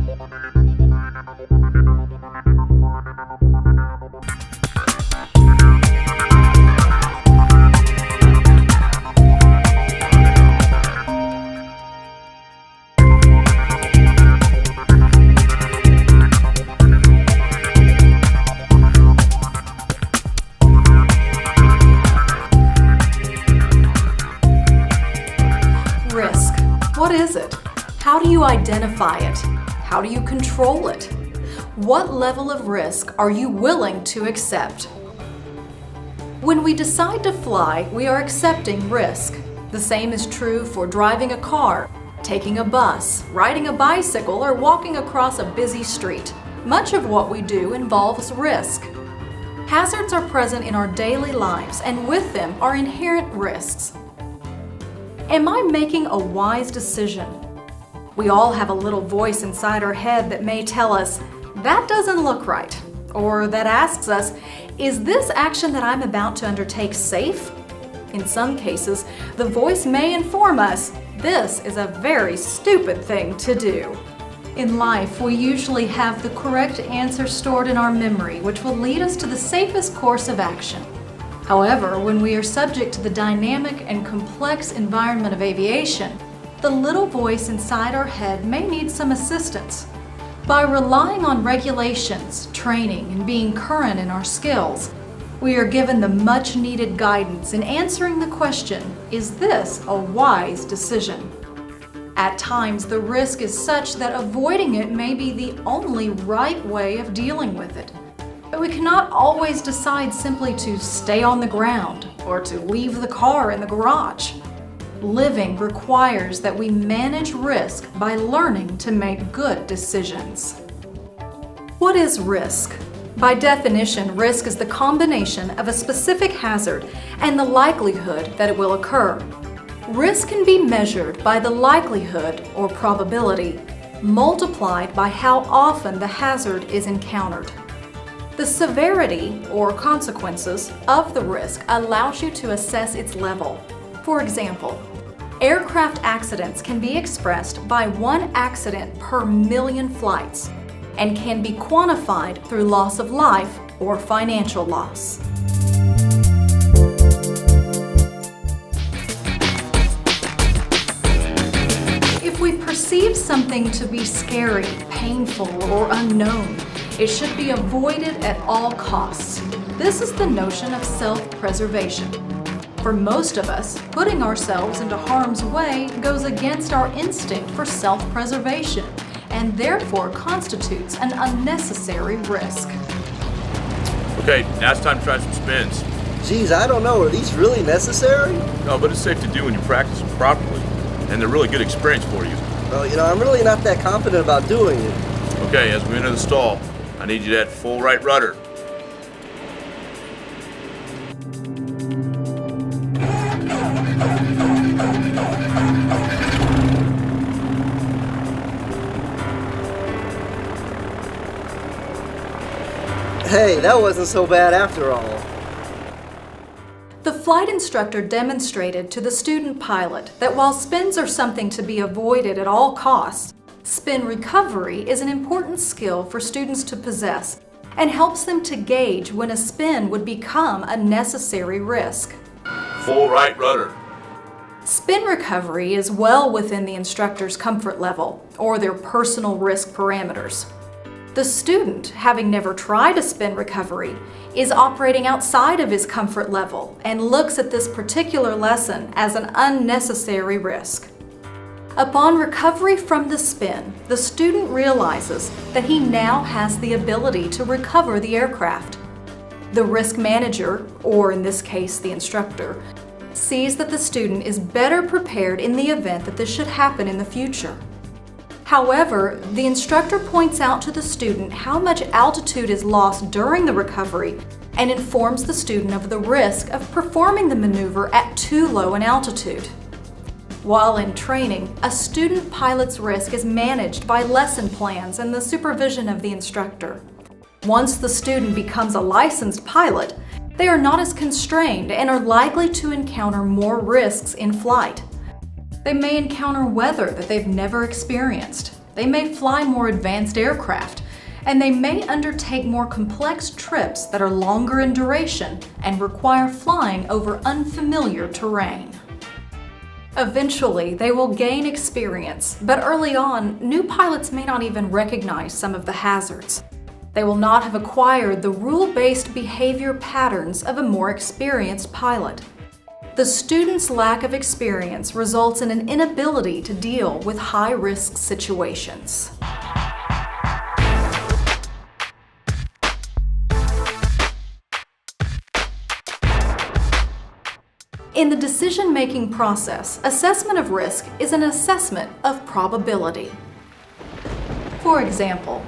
Risk. What is it? How do you identify it? How do you control it? What level of risk are you willing to accept? When we decide to fly, we are accepting risk. The same is true for driving a car, taking a bus, riding a bicycle, or walking across a busy street. Much of what we do involves risk. Hazards are present in our daily lives, and with them are inherent risks. Am I making a wise decision? We all have a little voice inside our head that may tell us, that doesn't look right, or that asks us, is this action that I'm about to undertake safe? In some cases, the voice may inform us, this is a very stupid thing to do. In life, we usually have the correct answer stored in our memory, which will lead us to the safest course of action. However, when we are subject to the dynamic and complex environment of aviation, the little voice inside our head may need some assistance. By relying on regulations, training, and being current in our skills, we are given the much-needed guidance in answering the question, is this a wise decision? At times, the risk is such that avoiding it may be the only right way of dealing with it. But we cannot always decide simply to stay on the ground or to leave the car in the garage. Living requires that we manage risk by learning to make good decisions. What is risk? By definition, risk is the combination of a specific hazard and the likelihood that it will occur. Risk can be measured by the likelihood or probability, multiplied by how often the hazard is encountered. The severity, or consequences, of the risk allows you to assess its level. For example, aircraft accidents can be expressed by 1 accident per million flights and can be quantified through loss of life or financial loss. If we perceive something to be scary, painful, or unknown, it should be avoided at all costs. This is the notion of self-preservation. For most of us, putting ourselves into harm's way goes against our instinct for self-preservation and therefore constitutes an unnecessary risk. Okay, now it's time to try some spins. Geez, I don't know. Are these really necessary? No, but it's safe to do when you practice them properly, and they're really good experience for you. Well, I'm really not that confident about doing it. Okay, as we enter the stall, I need you to add full right rudder. Hey, that wasn't so bad after all. The flight instructor demonstrated to the student pilot that while spins are something to be avoided at all costs, spin recovery is an important skill for students to possess and helps them to gauge when a spin would become a necessary risk. Full right rudder. Spin recovery is well within the instructor's comfort level or their personal risk parameters. The student, having never tried a spin recovery, is operating outside of his comfort level and looks at this particular lesson as an unnecessary risk. Upon recovery from the spin, the student realizes that he now has the ability to recover the aircraft. The risk manager, or in this case the instructor, sees that the student is better prepared in the event that this should happen in the future. However, the instructor points out to the student how much altitude is lost during the recovery and informs the student of the risk of performing the maneuver at too low an altitude. While in training, a student pilot's risk is managed by lesson plans and the supervision of the instructor. Once the student becomes a licensed pilot, they are not as constrained and are likely to encounter more risks in flight. They may encounter weather that they've never experienced, They may fly more advanced aircraft, and they may undertake more complex trips that are longer in duration and require flying over unfamiliar terrain. Eventually, they will gain experience, but early on, new pilots may not even recognize some of the hazards. They will not have acquired the rule-based behavior patterns of a more experienced pilot. The student's lack of experience results in an inability to deal with high-risk situations. In the decision-making process, assessment of risk is an assessment of probability. For example,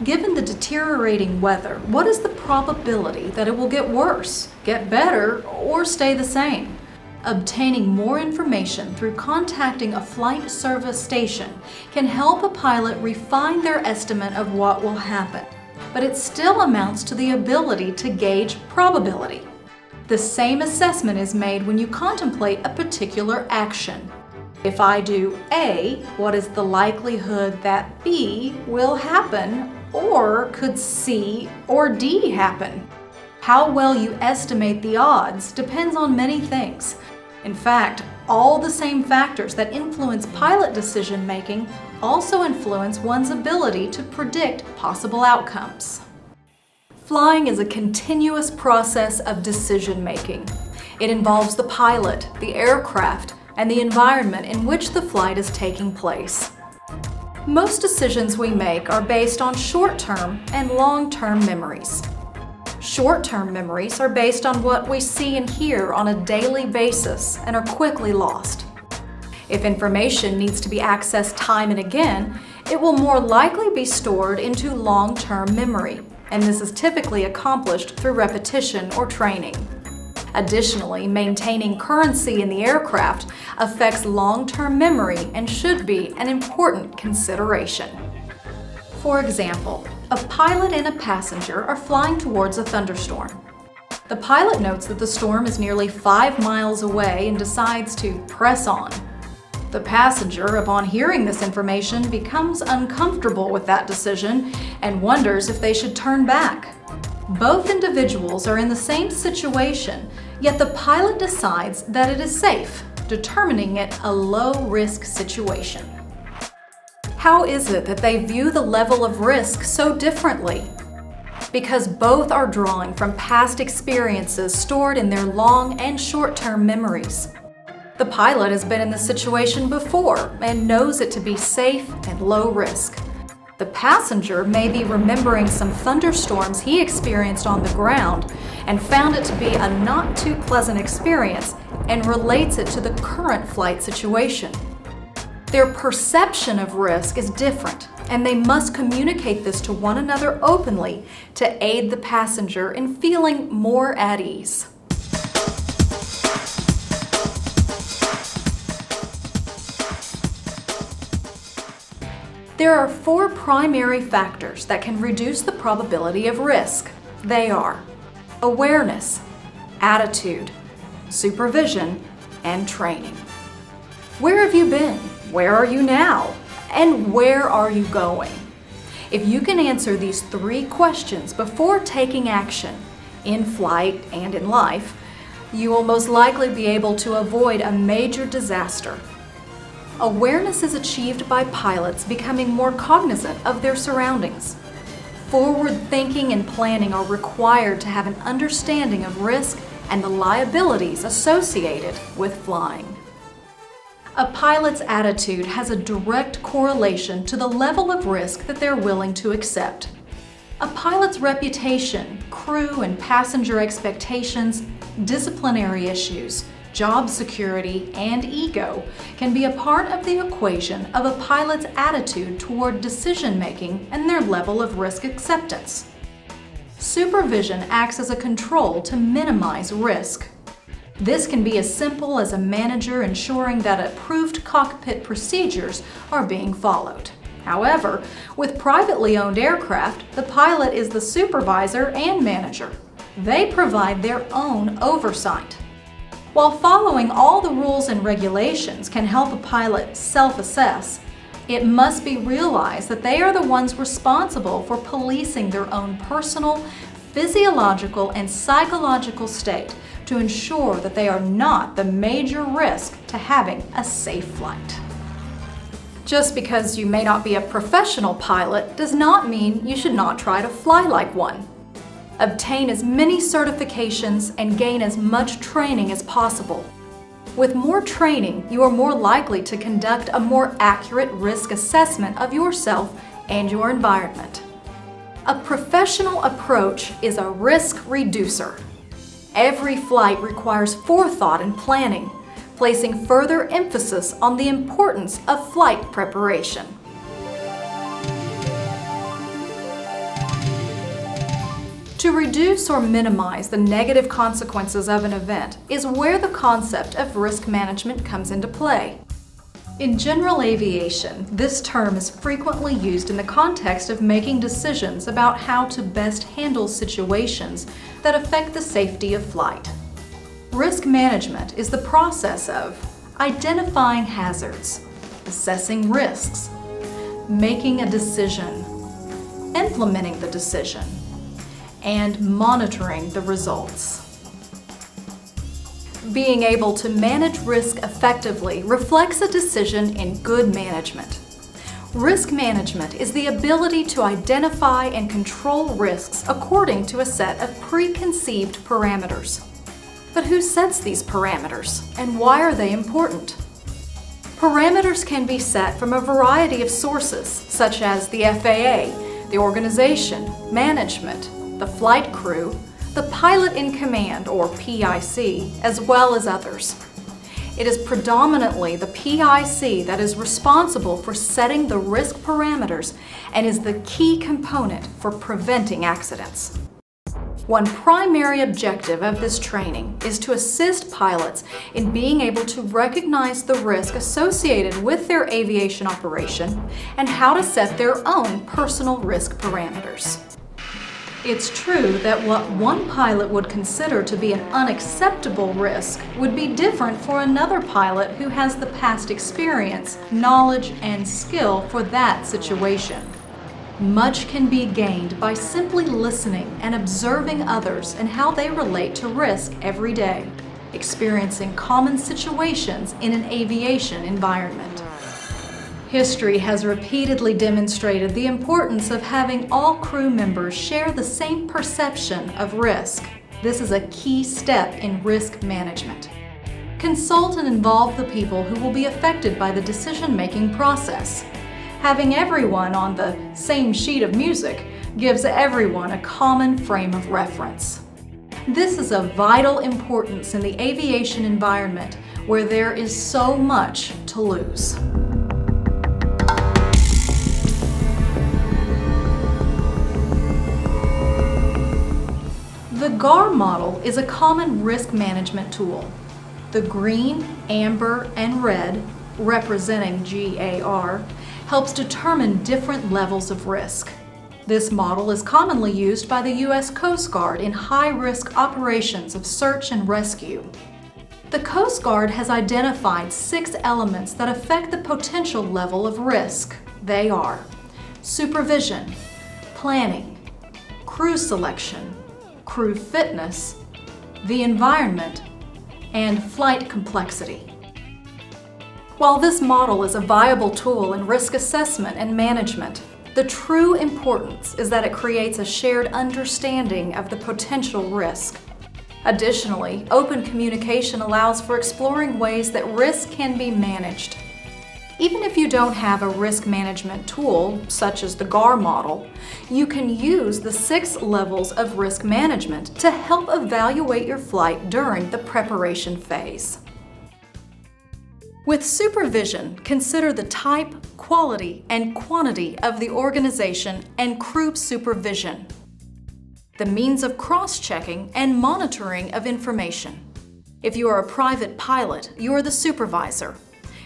given the deteriorating weather, what is the probability that it will get worse, get better, or stay the same? Obtaining more information through contacting a flight service station can help a pilot refine their estimate of what will happen, but it still amounts to the ability to gauge probability. The same assessment is made when you contemplate a particular action. If I do A, what is the likelihood that B will happen, or could C or D happen? How well you estimate the odds depends on many things. In fact, all the same factors that influence pilot decision-making also influence one's ability to predict possible outcomes. Flying is a continuous process of decision-making. It involves the pilot, the aircraft, and the environment in which the flight is taking place. Most decisions we make are based on short-term and long-term memories. Short-term memories are based on what we see and hear on a daily basis and are quickly lost. If information needs to be accessed time and again, it will more likely be stored into long-term memory, and this is typically accomplished through repetition or training. Additionally, maintaining currency in the aircraft affects long-term memory and should be an important consideration. For example, a pilot and a passenger are flying towards a thunderstorm. The pilot notes that the storm is nearly 5 miles away and decides to press on. The passenger, upon hearing this information, becomes uncomfortable with that decision and wonders if they should turn back. Both individuals are in the same situation, yet the pilot decides that it is safe, determining it a low-risk situation. How is it that they view the level of risk so differently? Because both are drawing from past experiences stored in their long and short-term memories. The pilot has been in the situation before and knows it to be safe and low risk. The passenger may be remembering some thunderstorms he experienced on the ground and found it to be a not too pleasant experience and relates it to the current flight situation. Their perception of risk is different, and they must communicate this to one another openly to aid the passenger in feeling more at ease. There are 4 primary factors that can reduce the probability of risk. They are awareness, attitude, supervision, and training. Where have you been? Where are you now? And where are you going? If you can answer these 3 questions before taking action, in flight and in life, you will most likely be able to avoid a major disaster. Awareness is achieved by pilots becoming more cognizant of their surroundings. Forward thinking and planning are required to have an understanding of risk and the liabilities associated with flying. A pilot's attitude has a direct correlation to the level of risk that they're willing to accept. A pilot's reputation, crew and passenger expectations, disciplinary issues, job security, and ego can be a part of the equation of a pilot's attitude toward decision-making and their level of risk acceptance. Supervision acts as a control to minimize risk. This can be as simple as a manager ensuring that approved cockpit procedures are being followed. However, with privately owned aircraft, the pilot is the supervisor and manager. They provide their own oversight. While following all the rules and regulations can help a pilot self-assess, It must be realized that they are the ones responsible for policing their own personal, physiological, and psychological state to ensure that they are not the major risk to having a safe flight. Just because you may not be a professional pilot does not mean you should not try to fly like one. Obtain as many certifications and gain as much training as possible. With more training, you are more likely to conduct a more accurate risk assessment of yourself and your environment. A professional approach is a risk reducer. Every flight requires forethought and planning, placing further emphasis on the importance of flight preparation. To reduce or minimize the negative consequences of an event is where the concept of risk management comes into play. In general aviation, this term is frequently used in the context of making decisions about how to best handle situations that affect the safety of flight. Risk management is the process of identifying hazards, assessing risks, making a decision, implementing the decision, and monitoring the results. Being able to manage risk effectively reflects a decision in good management. Risk management is the ability to identify and control risks according to a set of preconceived parameters. But who sets these parameters, and why are they important? Parameters can be set from a variety of sources, such as the FAA, the organization, management, the flight crew, the pilot in command, or PIC, as well as others. It is predominantly the PIC that is responsible for setting the risk parameters and is the key component for preventing accidents. One primary objective of this training is to assist pilots in being able to recognize the risk associated with their aviation operation and how to set their own personal risk parameters. It's true that what one pilot would consider to be an unacceptable risk would be different for another pilot who has the past experience, knowledge, and skill for that situation. Much can be gained by simply listening and observing others and how they relate to risk every day, experiencing common situations in an aviation environment. History has repeatedly demonstrated the importance of having all crew members share the same perception of risk. This is a key step in risk management. Consult and involve the people who will be affected by the decision-making process. Having everyone on the same sheet of music gives everyone a common frame of reference. This is of vital importance in the aviation environment where there is so much to lose. The GAR model is a common risk management tool. The green, amber, and red, representing GAR, helps determine different levels of risk. This model is commonly used by the U.S. Coast Guard in high-risk operations of search and rescue. The Coast Guard has identified 6 elements that affect the potential level of risk. They are supervision, planning, crew selection, crew fitness, the environment, and flight complexity. While this model is a viable tool in risk assessment and management, the true importance is that it creates a shared understanding of the potential risk. Additionally, open communication allows for exploring ways that risk can be managed. Even if you don't have a risk management tool, such as the GAR model, you can use the 6 levels of risk management to help evaluate your flight during the preparation phase. With supervision, consider the type, quality, and quantity of the organization and crew supervision, the means of cross-checking and monitoring of information. If you are a private pilot, you are the supervisor.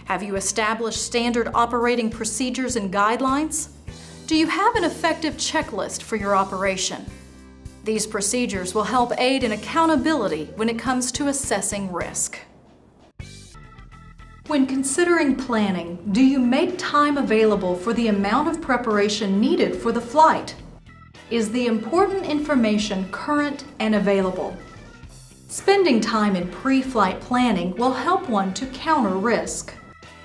Have you established standard operating procedures and guidelines? Do you have an effective checklist for your operation? These procedures will help aid in accountability when it comes to assessing risk. When considering planning, do you make time available for the amount of preparation needed for the flight? Is the important information current and available? Spending time in pre-flight planning will help one to counter risk.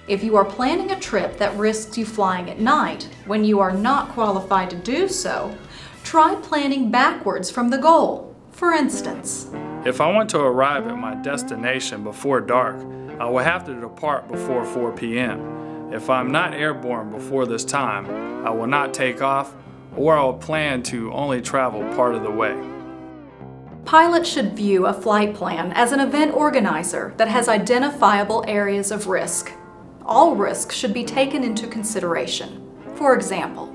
If you are planning a trip that risks you flying at night when you are not qualified to do so, try planning backwards from the goal. For instance, if I want to arrive at my destination before dark, I will have to depart before 4 p.m. If I'm not airborne before this time, I will not take off, or I will plan to only travel part of the way. Pilots should view a flight plan as an event organizer that has identifiable areas of risk. All risks should be taken into consideration. For example,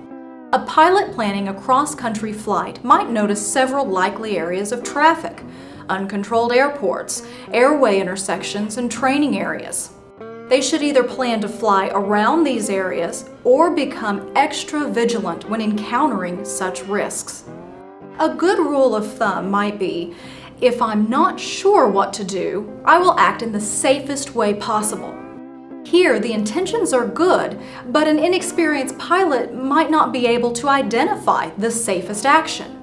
a pilot planning a cross-country flight might notice several likely areas of traffic, uncontrolled airports, airway intersections, and training areas. They should either plan to fly around these areas or become extra vigilant when encountering such risks. A good rule of thumb might be, if I'm not sure what to do, I will act in the safest way possible. Here, the intentions are good, but an inexperienced pilot might not be able to identify the safest action.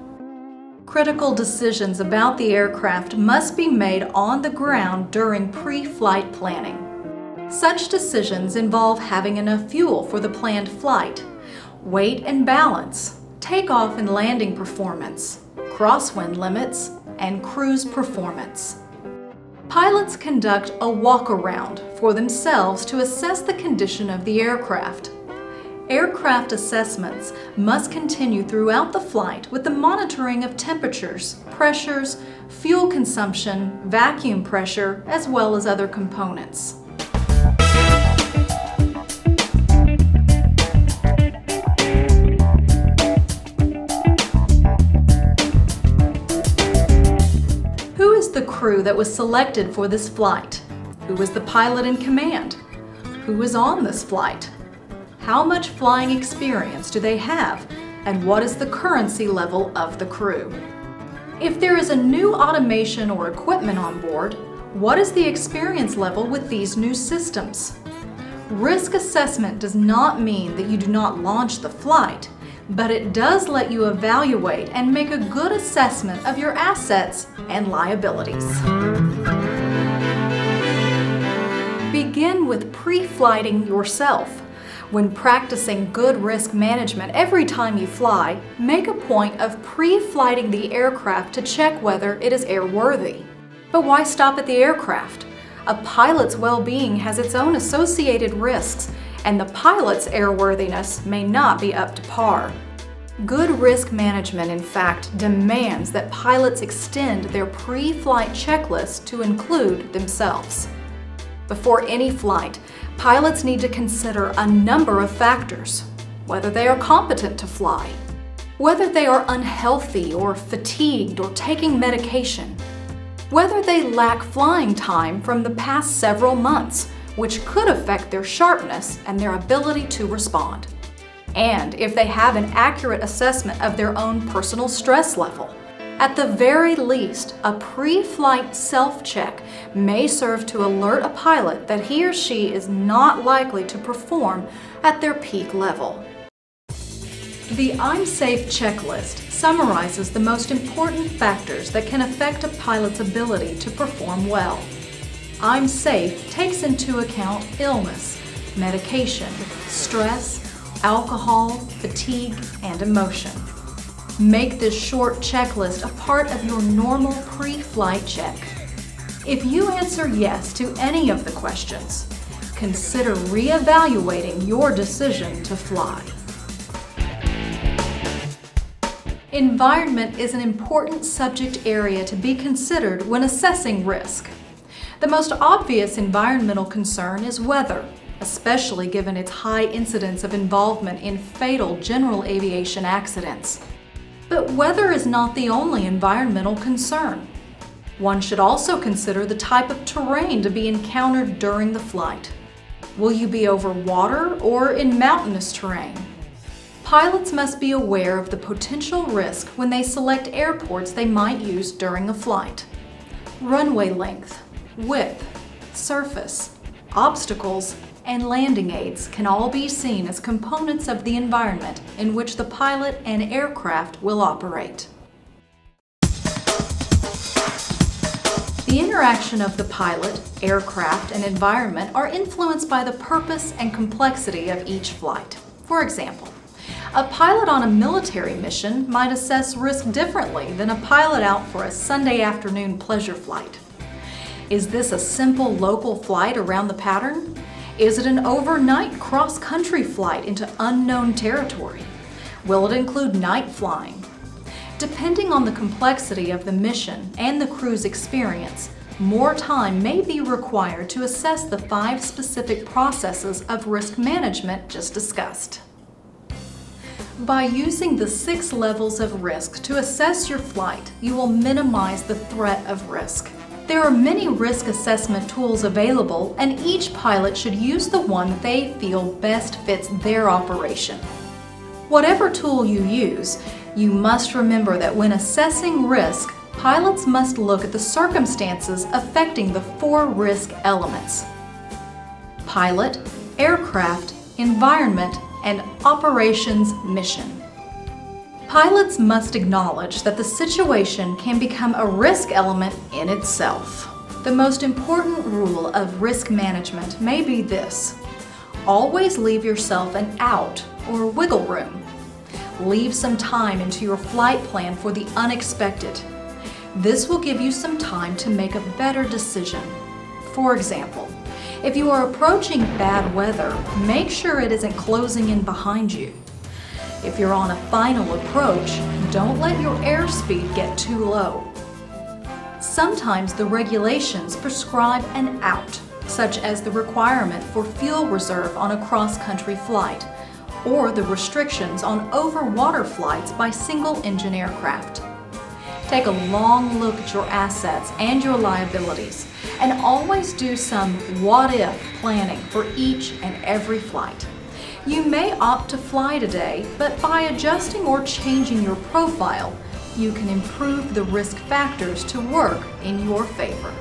Critical decisions about the aircraft must be made on the ground during pre-flight planning. Such decisions involve having enough fuel for the planned flight, weight and balance, takeoff and landing performance, crosswind limits, and cruise performance. Pilots conduct a walk-around for themselves to assess the condition of the aircraft. Aircraft assessments must continue throughout the flight with the monitoring of temperatures, pressures, fuel consumption, vacuum pressure, as well as other components. Who is the crew that was selected for this flight? Who was the pilot in command? Who was on this flight? How much flying experience do they have, and what is the currency level of the crew? If there is a new automation or equipment on board, what is the experience level with these new systems? Risk assessment does not mean that you do not launch the flight, but it does let you evaluate and make a good assessment of your assets and liabilities. Begin with pre-flighting yourself. When practicing good risk management every time you fly, make a point of pre-flighting the aircraft to check whether it is airworthy. But why stop at the aircraft? A pilot's well-being has its own associated risks, and the pilot's airworthiness may not be up to par. Good risk management, in fact, demands that pilots extend their pre-flight checklist to include themselves. Before any flight, pilots need to consider a number of factors: whether they are competent to fly, whether they are unhealthy or fatigued or taking medication, whether they lack flying time from the past several months, which could affect their sharpness and their ability to respond, and if they have an accurate assessment of their own personal stress level. At the very least, a pre-flight self-check may serve to alert a pilot that he or she is not likely to perform at their peak level. The I'm Safe checklist summarizes the most important factors that can affect a pilot's ability to perform well. I'm Safe takes into account illness, medication, stress, alcohol, fatigue, and emotion. Make this short checklist a part of your normal pre-flight check. If you answer yes to any of the questions, consider re-evaluating your decision to fly. Environment is an important subject area to be considered when assessing risk. The most obvious environmental concern is weather, especially given its high incidence of involvement in fatal general aviation accidents. But weather is not the only environmental concern. One should also consider the type of terrain to be encountered during the flight. Will you be over water or in mountainous terrain? Pilots must be aware of the potential risk when they select airports they might use during a flight. Runway length, width, surface, obstacles, and landing aids can all be seen as components of the environment in which the pilot and aircraft will operate. The interaction of the pilot, aircraft, and environment are influenced by the purpose and complexity of each flight. For example, a pilot on a military mission might assess risk differently than a pilot out for a Sunday afternoon pleasure flight. Is this a simple local flight around the pattern? Is it an overnight cross-country flight into unknown territory? Will it include night flying? Depending on the complexity of the mission and the crew's experience, more time may be required to assess the 5 specific processes of risk management just discussed. By using the 6 levels of risk to assess your flight, you will minimize the threat of risk. There are many risk assessment tools available, and each pilot should use the one that they feel best fits their operation. Whatever tool you use, you must remember that when assessing risk, pilots must look at the circumstances affecting the 4 risk elements: pilot, aircraft, environment, and operations mission. Pilots must acknowledge that the situation can become a risk element in itself. The most important rule of risk management may be this: always leave yourself an out or wiggle room. Leave some time into your flight plan for the unexpected. This will give you some time to make a better decision. For example, if you are approaching bad weather, make sure it isn't closing in behind you. If you're on a final approach, don't let your airspeed get too low. Sometimes the regulations prescribe an out, such as the requirement for fuel reserve on a cross-country flight, or the restrictions on over-water flights by single-engine aircraft. Take a long look at your assets and your liabilities, and always do some what-if planning for each and every flight. You may opt to fly today, but by adjusting or changing your profile, you can improve the risk factors to work in your favor.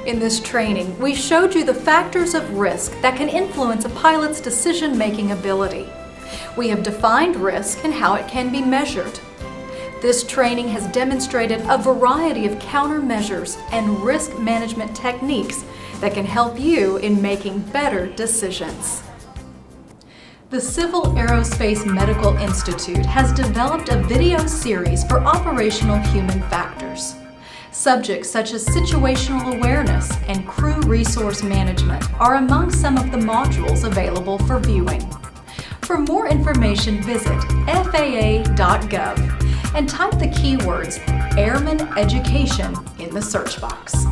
In this training, we showed you the factors of risk that can influence a pilot's decision-making ability. We have defined risk and how it can be measured. This training has demonstrated a variety of countermeasures and risk management techniques that can help you in making better decisions. The Civil Aerospace Medical Institute has developed a video series for operational human factors. Subjects such as situational awareness and crew resource management are among some of the modules available for viewing. For more information, visit FAA.gov and type the keywords Airman Education in the search box.